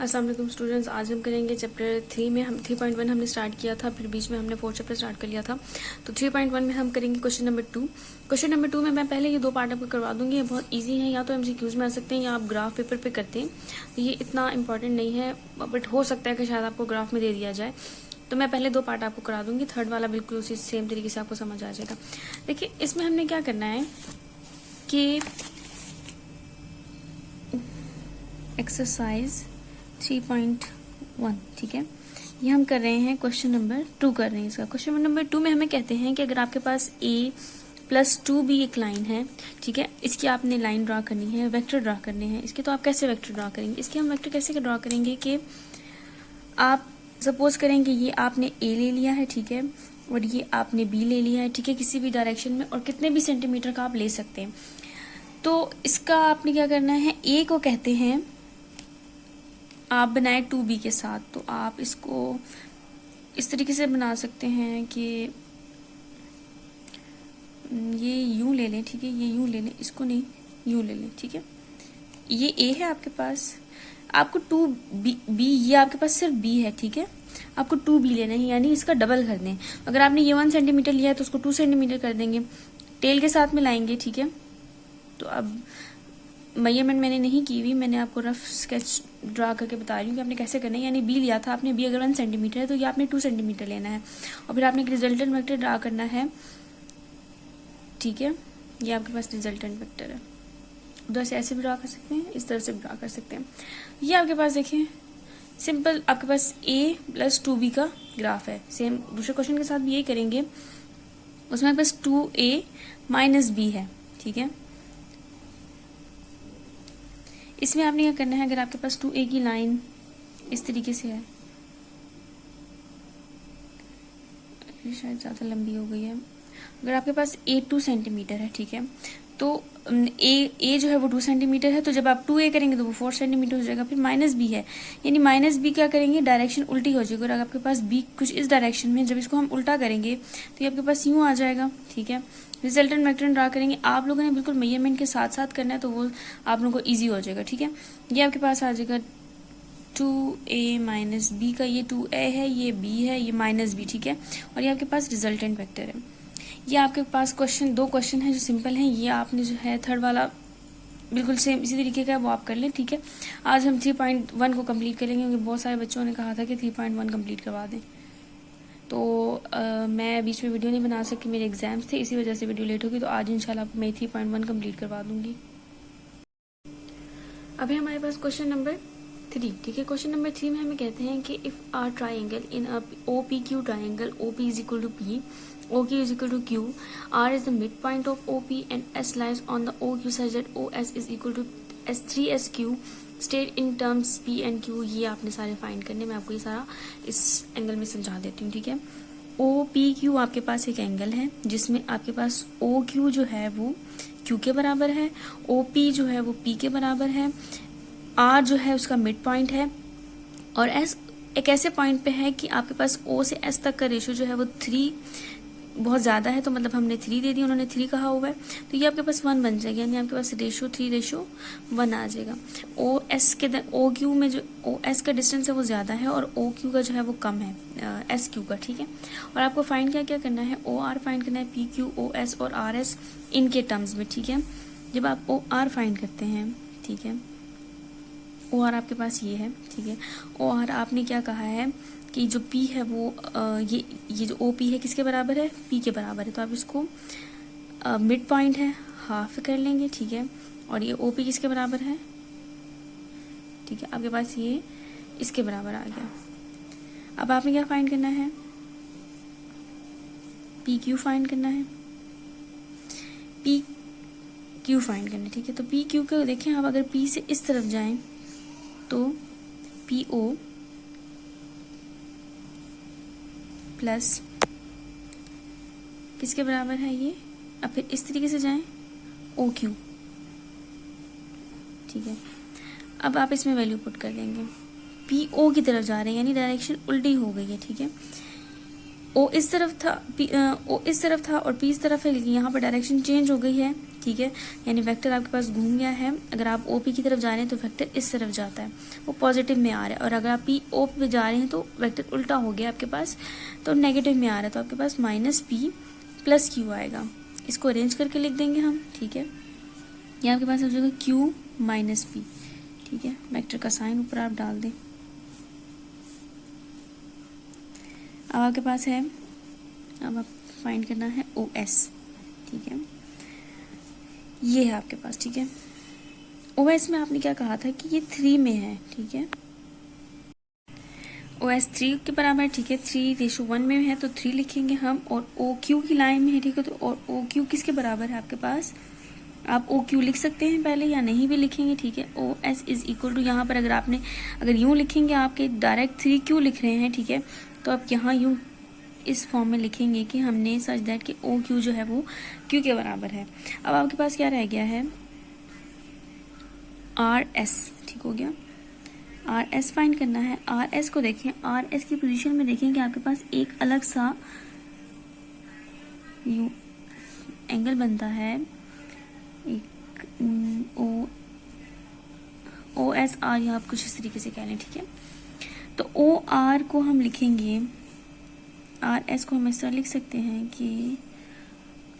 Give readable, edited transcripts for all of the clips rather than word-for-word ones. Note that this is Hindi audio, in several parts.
अस्सलाम वालेकुम स्टूडेंट्स, आज हम करेंगे चैप्टर 3 में। हम 3.1 हमने स्टार्ट किया था, फिर बीच में हमने 4 चैप्टर स्टार्ट कर लिया था। तो 3.1 में हम करेंगे क्वेश्चन नंबर 2। क्वेश्चन नंबर 2 में मैं पहले ये 2 पार्ट आपको करवा दूंगी। ये बहुत इजी है, या तो MCQs में आ सकते हैं या आप ग्राफ पेपर पे करते हैं, तो ये इतना इंपॉर्टेंट नहीं है, बट हो सकता है कि शायद आपको ग्राफ में दे दिया जाए। तो मैं पहले 2 पार्ट आपको करा दूंगी, थर्ड वाला बिल्कुल उसी सेम तरीके से आपको समझ आ जाएगा। देखिए, इसमें हमने क्या करना है कि एक्सरसाइज 3.1, ठीक है, ये हम कर रहे हैं क्वेश्चन नंबर 2 कर रहे हैं इसका। क्वेश्चन नंबर 2 में हमें कहते हैं कि अगर आपके पास a+2b एक लाइन है, ठीक है, इसकी आपने लाइन ड्रा करनी है, वेक्टर ड्रा करने हैं इसके। तो आप कैसे वेक्टर ड्रा करेंगे? इसके हम वेक्टर कैसे ड्रा करेंगे कि आप सपोज करेंगे ये आपने a ले लिया है, ठीक है, और ये आपने b ले लिया है, ठीक है, किसी भी डायरेक्शन में, और कितने भी सेंटीमीटर का आप ले सकते हैं। तो इसका आपने क्या करना है, a को कहते हैं आप बनाए 2b के साथ। तो आप इसको इस तरीके से बना सकते हैं कि ये यूं ले लें, ठीक है, ये यूं ले लें, इसको नहीं, यूं ले लें, ठीक है। ये a है आपके पास, आपको 2b, ये आपके पास सिर्फ b है, ठीक है, आपको 2b लेना है, यानी इसका डबल कर दें। अगर आपने ये 1 सेंटीमीटर लिया है तो उसको 2 सेंटीमीटर कर देंगे, टेल के साथ में लाएंगे, ठीक है। तो अब मेजरमेंट मैंने नहीं की हुई, मैंने आपको रफ स्केच ड्रा करके बता रही हूँ कि आपने कैसे करना है। यानी b लिया था आपने, b अगर 1 सेंटीमीटर है तो ये आपने 2 सेंटीमीटर लेना है, और फिर आपने एक रिजल्टेंट वेक्टर ड्रा करना है, ठीक है। ये आपके पास रिजल्टेंट वेक्टर है, उधर से ऐसे भी ड्रा कर सकते हैं, इस तरह से भी ड्रा कर सकते हैं। ये आपके पास देखें सिंपल, आपके पास a+2b का ग्राफ है। सेम दूसरे क्वेश्चन के साथ भी यही करेंगे, उसमें आपके पास 2a - b है, ठीक है। इसमें आपने क्या करना है, अगर आपके पास 2a की लाइन इस तरीके से है, शायद ज़्यादा लंबी हो गई है, अगर आपके पास a 2 सेंटीमीटर है, ठीक है, तो a जो है वो 2 सेंटीमीटर है, तो जब आप 2a करेंगे तो वो 4 सेंटीमीटर हो जाएगा। फिर -b है, यानी -b क्या करेंगे, डायरेक्शन उल्टी हो जाएगी, और अगर आपके पास b कुछ इस डायरेक्शन में, जब इसको हम उल्टा करेंगे तो ये आपके पास यूँ आ जाएगा, ठीक है। रिजल्टेंट वेक्टर ड्रा करेंगे, आप लोगों ने बिल्कुल मेजरमेंट के साथ साथ करना है, तो वो आप लोगों को ईजी हो जाएगा, ठीक है। ये आपके पास आ जाएगा 2a - b का, ये 2a है, ये b है, ये -b, ठीक है, और ये आपके पास रिजल्टेंट वेक्टर है। ये आपके पास दो क्वेश्चन है जो सिंपल हैं। ये आपने जो है थर्ड वाला बिल्कुल सेम इसी तरीके का है, वो आप कर लें, ठीक है। आज हम 3.1 को कंप्लीट करेंगे, क्योंकि बहुत सारे बच्चों ने कहा था कि 3.1 कंप्लीट करवा दें। तो मैं बीच में वीडियो नहीं बना सकी, मेरे एग्जाम्स थे, इसी वजह से वीडियो लेट होगी। तो आज इंशाल्लाह आपको मैं 3.1 कंप्लीट करवा दूंगी। अभी हमारे पास क्वेश्चन नंबर 3, ठीक है। क्वेश्चन नंबर 3 में हमें कहते हैं कि if R triangle in a OPQ triangle, OP = P, OQ = Q, R is the midpoint of OP and S lies on the OQ such that OS is equal to S3SQ, state in terms P and Q। ये आपने सारे फाइंड करने, मैं आपको ये सारा इस एंगल में समझा देती हूँ, ठीक है। OPQ आपके पास एक एंगल है जिसमें आपके पास OQ जो है वो Q के बराबर है, OP जो है वो P के बराबर है, R जो है उसका मिड पॉइंट है, और S एक ऐसे पॉइंट पे है कि आपके पास O से S तक का रेशियो जो है वो 3 बहुत ज़्यादा है, तो मतलब हमने 3 दे दी, उन्होंने 3 कहा हुआ है, तो ये आपके पास 1 बन जाएगा, यानी आपके पास रेशियो 3:1 आ जाएगा। OQ में जो OS का डिस्टेंस है वो ज़्यादा है, और OQ का जो है वो कम है SQ का, ठीक है। और आपको फाइंड क्या क्या करना है, OR फाइंड करना है, PQ, OS और RS इनके टर्म्स में, ठीक है। जब आप OR फाइंड करते हैं, ठीक है, OR आपके पास ये है, ठीक है। OR आपने क्या कहा है कि जो P है वो ये जो OP है किसके बराबर है, P के बराबर है, तो आप इसको मिड पॉइंट है हाफ कर लेंगे, ठीक है। और ये OP किसके बराबर है, ठीक है, आपके पास ये इसके बराबर आ गया। अब आपने क्या फाइंड करना है, PQ फाइंड करना है, PQ फाइंड करना है, ठीक है। तो PQ को देखें आप, अगर P से इस तरफ जाएं तो PO प्लस किसके बराबर है ये, अब फिर इस तरीके से जाएं OQ, ठीक है। अब आप इसमें वैल्यू पुट कर देंगे, PO की तरफ जा रहे हैं, यानी डायरेक्शन उल्टी हो गई है, ठीक है। ओ इस तरफ था, ओ इस तरफ था और पी इस तरफ है, लेकिन यहाँ पर डायरेक्शन चेंज हो गई है, ठीक है, यानी वेक्टर आपके पास घूम गया है। अगर आप ओ पी की तरफ जा रहे हैं तो वेक्टर इस तरफ जाता है, वो पॉजिटिव में आ रहा है, और अगर आप पी ओ पे जा रहे हैं तो वेक्टर उल्टा हो गया आपके पास, तो नेगेटिव में आ रहा है, तो आपके पास माइनस पी प्लस क्यू आएगा। इसको अरेंज करके लिख देंगे हम, ठीक है। ये आपके पास हो जाएगा क्यू माइनस पी, ठीक है। वेक्टर का साइन ऊपर आप डाल दें। अब आपके पास है, अब आप फाइंड करना है ओ एस, ठीक है, ये है आपके पास, ठीक है। ओ एस में आपने क्या कहा था कि ये 3 में है, ठीक है, ओ एस 3 के बराबर है, ठीक है, 3:1 में है तो 3 लिखेंगे हम, और ओ क्यू की लाइन में है, ठीक है, तो और ओ क्यू किसके बराबर है आपके पास, आप ओ क्यू लिख सकते हैं पहले या नहीं भी लिखेंगे, ठीक है। O S is equal to, यहाँ पर अगर यूं लिखेंगे, आपके डायरेक्ट 3 क्यू लिख रहे हैं, ठीक है, तो आप यहाँ यूं इस फॉर्म में लिखेंगे कि हमने सच दैट कि ओ क्यू जो है वो क्यू के बराबर है। अब आपके पास क्या रह गया है, आर एस, ठीक हो गया, आर एस फाइंड करना है। आर एस को देखें, आर एस की पोजीशन में देखें कि आपके पास एक अलग सा यू एंगल बनता है, एक ओ एस आर, या आप कुछ इस तरीके से कह लें, ठीक है। तो ओ आर को हम लिखेंगे, आर एस को हम इस तरह लिख सकते हैं कि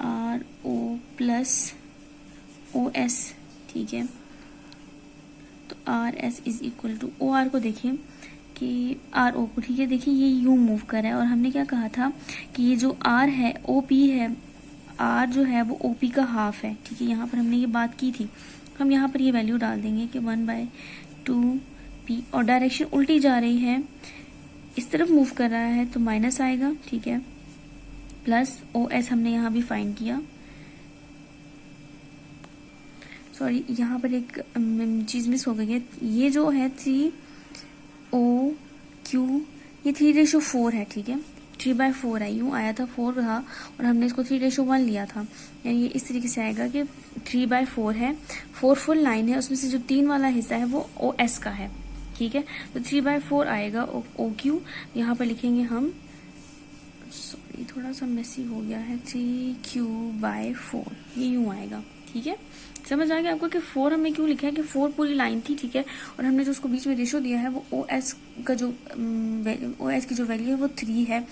R O plus O S, ठीक है। तो R S is equal to, O R को देखिए कि आर ओ को, ठीक है, देखिए ये यू मूव कर रहा है, और हमने क्या कहा था कि ये जो आर है ओ पी है, आर जो है वो ओ पी का हाफ है, ठीक है, यहाँ पर हमने ये बात की थी। हम यहाँ पर ये वैल्यू डाल देंगे कि 1/2 पी, और डायरेक्शन उल्टी जा रही है, इस तरफ मूव कर रहा है तो माइनस आएगा, ठीक है, प्लस ओ एस हमने यहाँ भी फाइंड किया। सॉरी, यहाँ पर एक चीज़ मिस हो गई है, ये जो है 3 ओ क्यू, ये 3:4 है, ठीक है, 3/4 है, यूँ आया था 4 था और हमने इसको 3:1 लिया था, यानी ये इस तरीके से आएगा कि 3/4 है, 4 फुल लाइन है, उसमें से जो 3 वाला हिस्सा है वो ओ एस का है, ठीक है, तो 3/4 आएगा ओ क्यू। यहाँ पर लिखेंगे हम, सॉरी थोड़ा सा मेसी हो गया है, 3Q/4, ये यूँ आएगा, ठीक है। समझ आ गया आपको कि 4 हमने क्यों लिखा है, कि 4 पूरी लाइन थी, ठीक है, और हमने जो उसको बीच में रेशो दिया है वो ओ एस का जो ओ एस की जो वैल्यू है वो 3 है,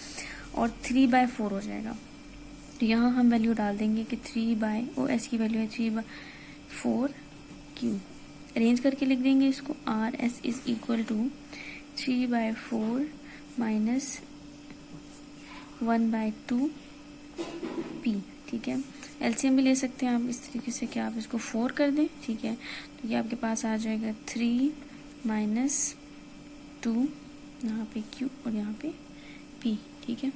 और 3/4 हो जाएगा। तो यहाँ हम वैल्यू डाल देंगे कि ओ एस की वैल्यू है 3/4 क्यू, अरेंज करके लिख देंगे इसको, R S is equal to 3/4 minus 1/2 P, ठीक है। एलसीएम भी ले सकते हैं आप इस तरीके से कि आप इसको 4 कर दें, ठीक है, तो ये आपके पास आ जाएगा 3 - 2, यहाँ पे क्यू और यहाँ पे पी, ठीक है।